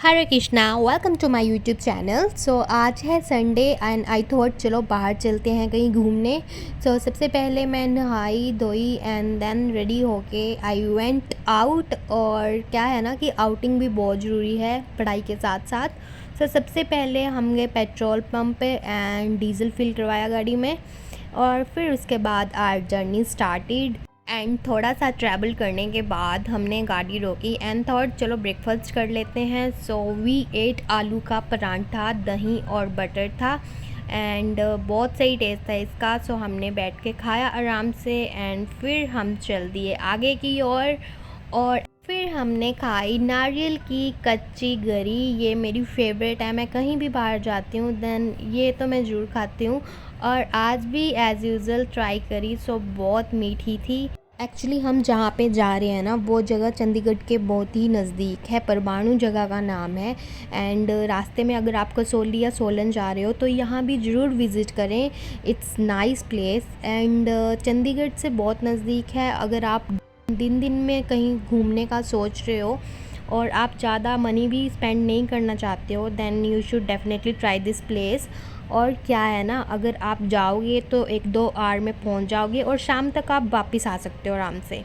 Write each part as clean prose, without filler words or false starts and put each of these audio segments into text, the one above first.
Hare Krishna, welcome to my YouTube channel. So आज है Sunday and I thought चलो बाहर चलते हैं कहीं घूमने। सबसे पहले मैं नहाई धोई एंड देन रेडी होके आई वेंट आउट। और क्या है ना कि आउटिंग भी बहुत ज़रूरी है पढ़ाई के साथ साथ। सबसे पहले हम गए पेट्रोल पंप पे एंड डीजल फिल करवाया गाड़ी में, और फिर उसके बाद आवर जर्नी स्टार्टेड। एंड थोड़ा सा ट्रैवल करने के बाद हमने गाड़ी रोकी एंड थॉट चलो ब्रेकफास्ट कर लेते हैं। सो वी एट आलू का परांठा, दही और बटर था एंड बहुत सही टेस्ट था इसका। सो हमने बैठ के खाया आराम से एंड फिर हम चल दिए आगे की ओर। और फिर हमने खाई नारियल की कच्ची गरी। ये मेरी फेवरेट है, मैं कहीं भी बाहर जाती हूँ देन ये तो मैं ज़रूर खाती हूँ, और आज भी एज़ यूज़ुअल ट्राई करी। सो बहुत मीठी थी। एक्चुअली हम जहाँ पे जा रहे हैं ना वो जगह चंडीगढ़ के बहुत ही नज़दीक है, परमाणु जगह का नाम है। एंड रास्ते में अगर आप कसौली या सोलन जा रहे हो तो यहाँ भी ज़रूर विज़िट करें। It's nice place and Chandigarh से बहुत नज़दीक है। अगर आप दिन में कहीं घूमने का सोच रहे हो और आप ज़्यादा मनी भी स्पेंड नहीं करना चाहते हो then you should definitely try this place. और क्या है ना, अगर आप जाओगे तो 1-2 आवर में पहुंच जाओगे और शाम तक आप वापस आ सकते हो आराम से।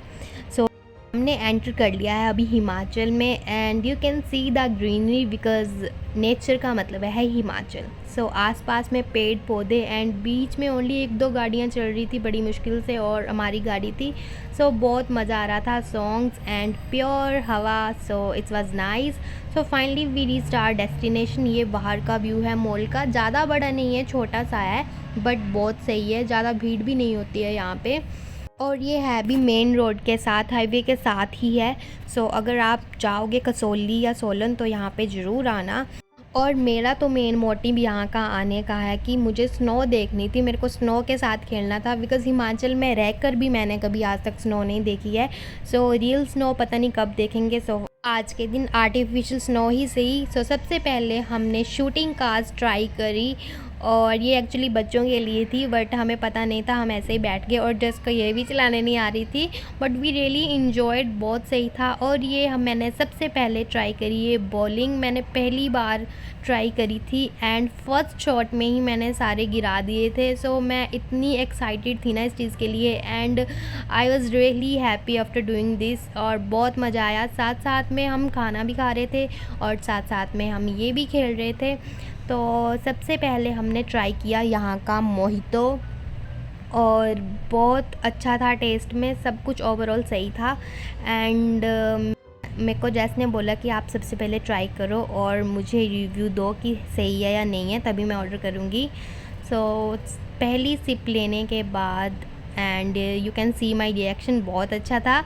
सो हमने एंटर कर लिया है अभी हिमाचल में and you can see the greenery because nature का मतलब है हिमाचल। आसपास में पेड़ पौधे एंड बीच में ओनली 1-2 गाड़ियाँ चल रही थी बड़ी मुश्किल से, और हमारी गाड़ी थी। बहुत मज़ा आ रहा था, सॉन्ग्स एंड प्योर हवा। It's was nice. Finally we reached our destination. ये बाहर का व्यू है मॉल का, ज़्यादा बड़ा नहीं है, छोटा सा है बट बहुत सही है, ज़्यादा भीड़ भी नहीं होती है यहाँ पे। और ये है भी मेन रोड के साथ, हाईवे के साथ ही है। अगर आप जाओगे कसौली या सोलन तो यहाँ पे ज़रूर आना। और मेरा तो मेन मोटिव यहाँ का आने का है कि मुझे स्नो देखनी थी, मेरे को स्नो के साथ खेलना था बिकॉज़ हिमाचल में रहकर भी मैंने कभी आज तक स्नो नहीं देखी है। रियल स्नो पता नहीं कब देखेंगे। आज के दिन आर्टिफिशियल स्नो ही सही। सबसे पहले हमने शूटिंग कार्स ट्राई करी, और ये एक्चुअली बच्चों के लिए थी बट हमें पता नहीं था, हम ऐसे ही बैठ गए और जस्ट को ये भी चलाने नहीं आ रही थी बट वी रियली इन्जॉयड, बहुत सही था। और ये मैंने सबसे पहले ट्राई करी ये बॉलिंग, मैंने पहली बार ट्राई करी थी एंड फर्स्ट शॉट में ही मैंने सारे गिरा दिए थे। मैं इतनी एक्साइटेड थी ना इस चीज़ के लिए and I was really happy after doing this, और बहुत मज़ा आया। साथ साथ में हम खाना भी खा रहे थे और साथ साथ में हम ये भी खेल रहे थे। सबसे पहले हमने ट्राई किया यहाँ का मोहितो, और बहुत अच्छा था टेस्ट में, सब कुछ ओवरऑल सही था। एंड मेरे को जैस ने बोला कि आप सबसे पहले ट्राई करो और मुझे रिव्यू दो कि सही है या नहीं है, तभी मैं ऑर्डर करूँगी। पहली सिप लेने के बाद and you can C my reaction, बहुत अच्छा था।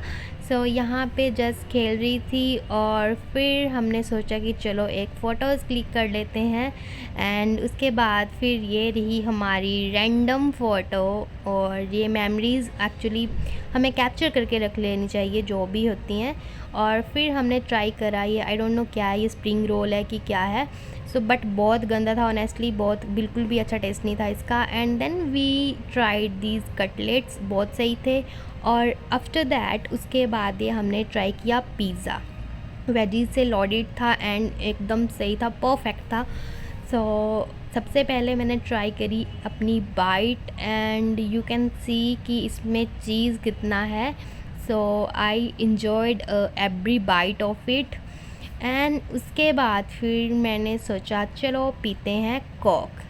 यहाँ पे जस्ट खेल रही थी और फिर हमने सोचा कि चलो एक फ़ोटोज़ क्लिक कर लेते हैं एंड उसके बाद फिर ये रही हमारी रैंडम फ़ोटो। और ये मेमोरीज़ एक्चुअली हमें कैप्चर करके रख लेनी चाहिए जो भी होती हैं। और फिर हमने ट्राई करा ये, आई डोंट नो क्या है, ये स्प्रिंग रोल है कि क्या है। बट बहुत गंदा था ऑनेस्टली, बहुत बिल्कुल भी अच्छा टेस्ट नहीं था इसका। And then we tried these cutlets, बहुत सही थे। और आफ्टर दैट उसके बाद ये हमने ट्राई किया पिज़्ज़ा, वेजीज से लॉडेड था एंड एकदम सही था, परफेक्ट था। सबसे पहले मैंने ट्राई करी अपनी bite and you can see कि इसमें चीज़ कितना है। I enjoyed every bite of it. And उसके बाद फिर मैंने सोचा चलो पीते हैं कोक।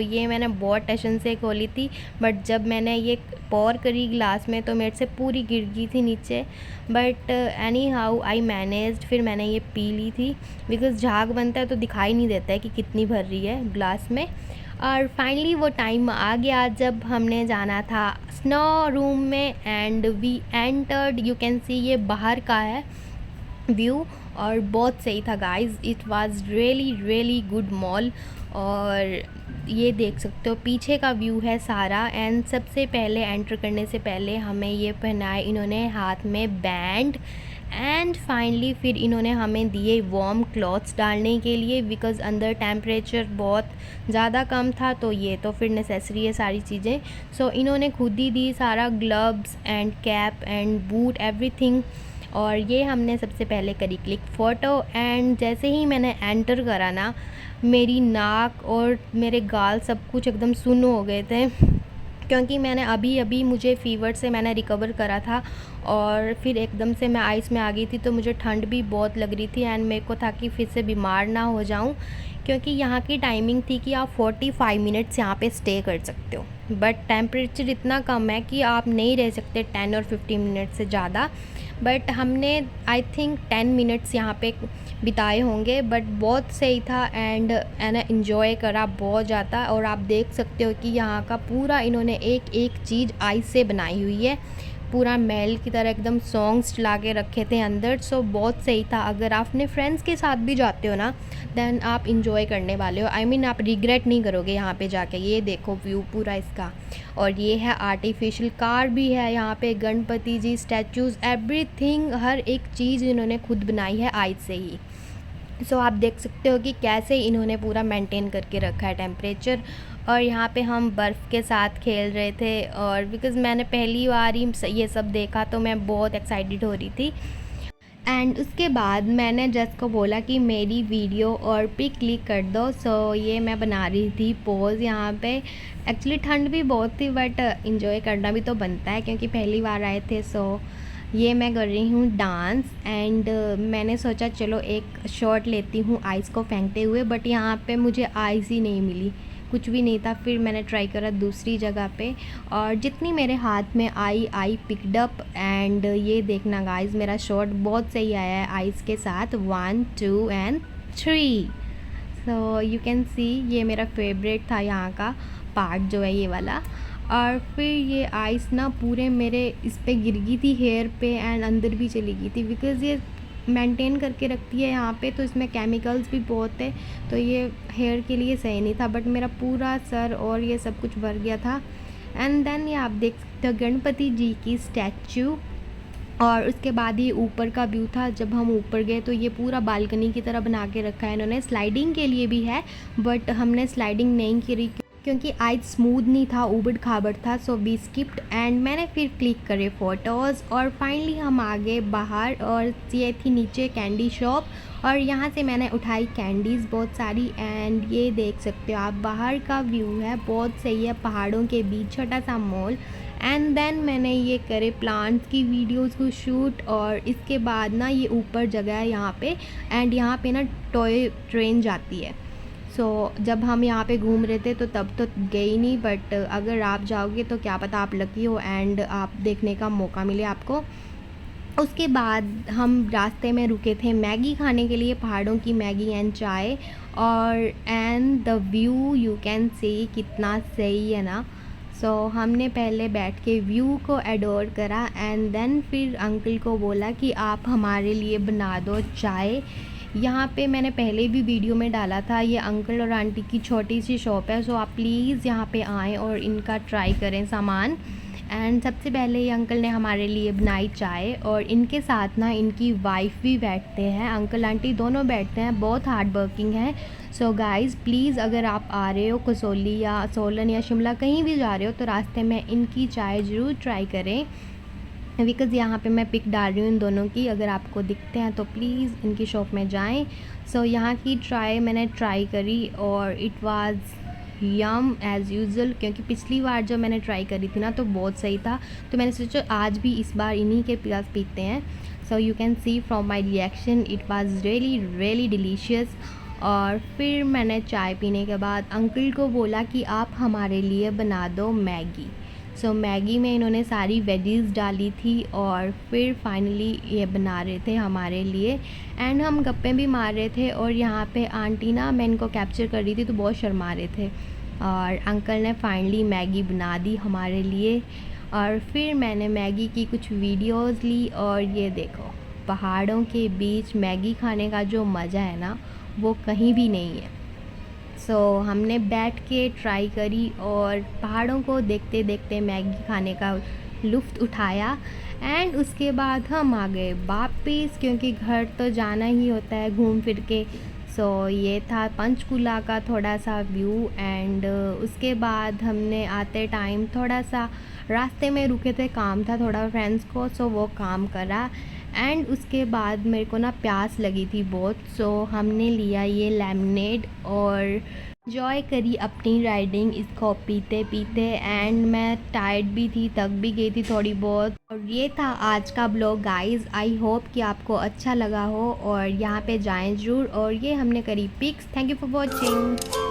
ये मैंने बहुत टेंशन से खोली थी बट जब मैंने ये पोर करी ग्लास में तो मेरे से पूरी गिर गई थी नीचे, but any how I managed. फिर मैंने ये पी ली थी बिकॉज़ झाग बनता है तो दिखाई नहीं देता है कि कितनी भर रही है ग्लास में। और फाइनली वो टाइम आ गया जब हमने जाना था स्नो रूम में and we entered. You can see ये बाहर का है व्यू और बहुत सही था guys, it was really really good mall. और ये देख सकते हो पीछे का व्यू है सारा। एंड सबसे पहले एंटर करने से पहले हमें ये पहनाए इन्होंने हाथ में बैंड, एंड फाइनली फिर इन्होंने हमें दिए वार्म क्लॉथ्स डालने के लिए बिकॉज़ अंदर टेम्परेचर बहुत ज़्यादा कम था, तो ये तो फिर नेसेसरी है सारी चीज़ें। इन्होंने खुद ही दी सारा, gloves and cap and boot everything. और ये हमने सबसे पहले करी क्लिक फ़ोटो। एंड जैसे ही मैंने एंटर करा ना, मेरी नाक और मेरे गाल सब कुछ एकदम सुन्न हो गए थे, क्योंकि मैंने अभी मुझे फ़ीवर से मैंने रिकवर करा था और फिर एकदम से मैं आइस में आ गई थी, तो मुझे ठंड भी बहुत लग रही थी एंड मेरे को था कि फिर से बीमार ना हो जाऊं, क्योंकि यहाँ की टाइमिंग थी कि आप 45 मिनट्स यहाँ पे स्टे कर सकते हो, बट टेम्परेचर इतना कम है कि आप नहीं रह सकते 10 और 15 मिनट से ज़्यादा। बट हमने आई थिंक 10 मिनट्स यहाँ पे बिताए होंगे, बट बहुत सही था एंड मैंने इन्जॉय करा बहुत ज़्यादा। और आप देख सकते हो कि यहाँ का पूरा इन्होंने एक एक चीज़ आइस से बनाई हुई है, पूरा महल की तरह एकदम सॉन्ग्स चला के रखे थे अंदर। सो बहुत सही था। अगर आप अपने फ्रेंड्स के साथ भी जाते हो ना, देन आप इंजॉय करने वाले हो। आई मीन आप रिग्रेट नहीं करोगे यहाँ पे जाके। ये देखो व्यू पूरा इसका। और ये है आर्टिफिशियल कार भी है यहाँ पे, गणपति जी, स्टैचूज़, एवरीथिंग, हर एक चीज़ इन्होंने खुद बनाई है आइस से ही। सो आप देख सकते हो कि कैसे इन्होंने पूरा मेंटेन करके रखा है टेम्परेचर। और यहाँ पे हम बर्फ़ के साथ खेल रहे थे, और बिकॉज़ मैंने पहली बार ही ये सब देखा तो मैं बहुत एक्साइटेड हो रही थी। एंड उसके बाद मैंने जस को बोला कि मेरी वीडियो और पिक क्लिक कर दो। सो ये मैं बना रही थी पोज़ यहाँ पे। एक्चुअली ठंड भी बहुत थी, बट इंजॉय करना भी तो बनता है क्योंकि पहली बार आए थे। सो ये मैं कर रही हूँ डांस। एंड मैंने सोचा चलो एक शॉट लेती हूँ आइस को फेंकते हुए, बट यहाँ पे मुझे आइस ही नहीं मिली, कुछ भी नहीं था। फिर मैंने ट्राई करा दूसरी जगह पे, और जितनी मेरे हाथ में आई पिक्ड अप। एंड ये देखना गाइस, मेरा शॉट बहुत सही आया है आइस के साथ। 1 2 and 3। So you can see ये मेरा फेवरेट था यहाँ का पार्ट जो है ये वाला। और फिर ये आइस ना पूरे मेरे इस पे गिर गई थी, हेयर पे, एंड अंदर भी चली गई थी, बिकॉज़ ये मेंटेन करके रखती है यहाँ पे, तो इसमें केमिकल्स भी बहुत है, तो ये हेयर के लिए सही नहीं था। बट मेरा पूरा सर और ये सब कुछ भर गया था। एंड देन ये आप देख सकते हो गणपति जी की स्टैचू। और उसके बाद ये ऊपर का व्यू था। जब हम ऊपर गए तो ये पूरा बालकनी की तरह बना के रखा है इन्होंने, स्लाइडिंग के लिए भी है, बट हमने स्लाइडिंग नहीं करी क्योंकि आइस स्मूथ नहीं था, ऊबड़ खाबड़ था। So we skipped. एंड मैंने फिर क्लिक करे फ़ोटोज़, और फाइनली हम आ गए बाहर। और ये थी नीचे कैंडी शॉप, और यहाँ से मैंने उठाई कैंडीज़ बहुत सारी। एंड ये देख सकते हो आप, बाहर का व्यू है, बहुत सही है, पहाड़ों के बीच छोटा सा मॉल। एंड देन मैंने ये करे प्लांट्स की वीडियोज़ को शूट। और इसके बाद ना ये ऊपर जगह है यहाँ पे, एंड यहाँ पे ना टॉय ट्रेन जाती है। सो जब हम यहाँ पे घूम रहे थे तो तब तो गए ही नहीं, बट अगर आप जाओगे तो क्या पता आप लकी हो एंड आप देखने का मौका मिले आपको। उसके बाद हम रास्ते में रुके थे मैगी खाने के लिए, पहाड़ों की मैगी एंड चाय। और and the view you can सी कितना सही है ना। सो हमने पहले बैठ के व्यू को एडोर करा, एंड देन फिर अंकल को बोला कि आप हमारे लिए बना दो चाय। यहाँ पे मैंने पहले भी वीडियो में डाला था, ये अंकल और आंटी की छोटी सी शॉप है। सो आप प्लीज़ यहाँ पे आएँ और इनका ट्राई करें सामान। एंड सबसे पहले ये अंकल ने हमारे लिए बनाई चाय, और इनके साथ ना इनकी वाइफ भी बैठते हैं, अंकल आंटी दोनों बैठते हैं, बहुत हार्ड वर्किंग है। सो गाइज़ प्लीज़ अगर आप आ रहे हो कसौली या सोलन या शिमला कहीं भी जा रहे हो तो रास्ते में इनकी चाय ज़रूर ट्राई करें, बिकॉज़ यहाँ पे मैं पिक डाल रही हूँ इन दोनों की। अगर आपको दिखते हैं तो प्लीज़ इनकी शॉप में जाएं। सो यहाँ की चाय मैंने ट्राई करी और it was yum as usual, क्योंकि पिछली बार जब मैंने ट्राई करी थी ना तो बहुत सही था, तो मैंने सोचा आज भी इस बार इन्हीं के पास पीते हैं। So you can C from my reaction it was really delicious. और फिर मैंने चाय पीने के बाद अंकल को बोला कि आप हमारे लिए बना दो मैगी। सो मैगी में इन्होंने सारी वेजीज़ डाली थी, और फिर फाइनली ये बना रहे थे हमारे लिए। एंड हम गप्पे भी मार रहे थे, और यहाँ पे आंटी ना मैं इनको कैप्चर कर रही थी तो बहुत शर्मा रहे थे, और अंकल ने फाइनली मैगी बना दी हमारे लिए। और फिर मैंने मैगी की कुछ वीडियोज़ ली, और ये देखो पहाड़ों के बीच मैगी खाने का जो मज़ा है ना वो कहीं भी नहीं है। सो हमने बैठ के ट्राई करी और पहाड़ों को देखते देखते मैगी खाने का लुत्फ़ उठाया। एंड उसके बाद हम आ गए वापस, क्योंकि घर तो जाना ही होता है घूम फिर के। सो ये था पंचकुला का थोड़ा सा व्यू। एंड उसके बाद हमने आते टाइम थोड़ा सा रास्ते में रुके थे, काम था थोड़ा फ्रेंड्स को, सो वो काम करा। एंड उसके बाद मेरे को ना प्यास लगी थी बहुत, सो हमने लिया ये लेमनेड और एंजॉय करी अपनी राइडिंग इसको पीते पीते। एंड मैं टायर्ड भी थी, थक भी गई थी थोड़ी बहुत। और ये था आज का ब्लॉग गाइस, आई होप कि आपको अच्छा लगा हो और यहाँ पे जाएं ज़रूर। और ये हमने करी picks. Thank you for watching.